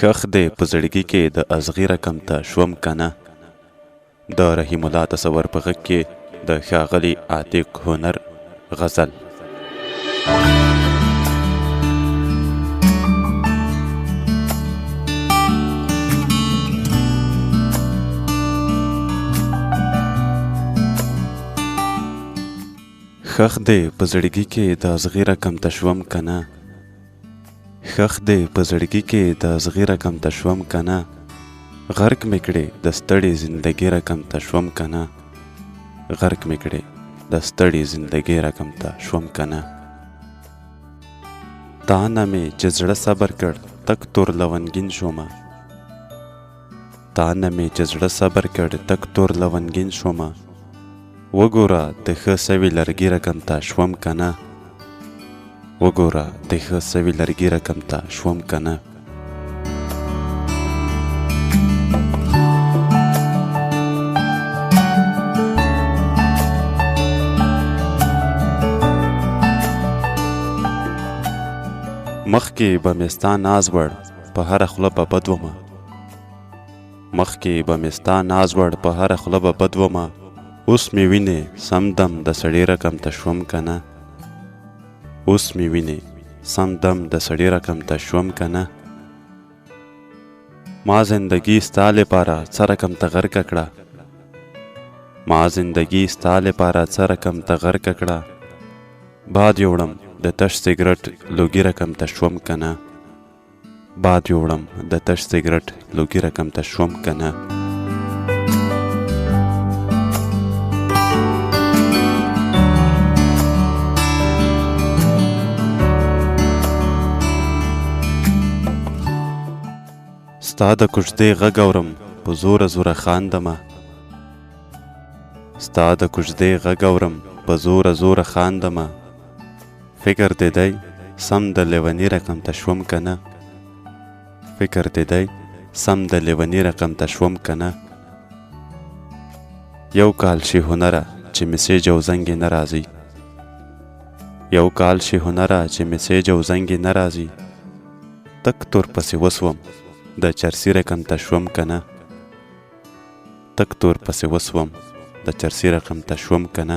ښخ دی په زړګي کې د اصغي رقم ته شوم کنه. د رحیم الله تصور په غږ کې د ښاغلي عاتق هنر غزل. ښخ دی په زړګي کې د اصغي رقم ته شوم کنه. ښخ دی په زړګي کې د اصغي رقم ته شوم کنه. غرق مې کړې د ستړې زندګۍ رقم ته شوم کنه. غرق مې کړې د ستړې زندګۍ رقم ته شوم کنه. تا نه مې چې زړه صبر کړ تک تور لونګین شومه. تا نه مې چې زړه صبر کړ تک تور لونګین شومه. وګوره د ښه سوي لرګي رقم ته شوم کنه. وګوره د ښه سوي لرګي رقم ته شوم کنه. مخکې به مې ستا ناز وړ په هره خوله به بد ومه. مخکې به مې ستا ناز وړ په هره خوله به بد ومه. اوس مې وینې سم دم د سړي رقم ته شوم کنه. اوس مې وینې سم دم د سړي رقم ته شوم کنه. ما زندگی ستا لپاره څه رقم ته غرقه کړه. ما زندگی ستا لپاره څه رقم ته غرقه کړه. باد یوړم د تش سګرټ لوګي رقم ته شوم کنه. باد یوړم د تش سګرټ لوګي رقم ته شوم کنه. ستا د کوژدې غږ اورم په زوره زوره خاندمه. ستا د کوژدې غږ اورم په زوره زوره خاندمه. فکر دې دی سم د لیوني رقم ته شوم کنه. فکر دې دی سم د لیوني رقم ته شوم کنه. یو کال شي هنره چې میسیج او زنګ نه راځي. یو کال شي هنره چې میسیج او زنګ نه راځي. تک تور پسې وسوم د چرسي رقم ته شوم کنه. تک تور پسې وسوم د چرسي رقم ته شوم کنه.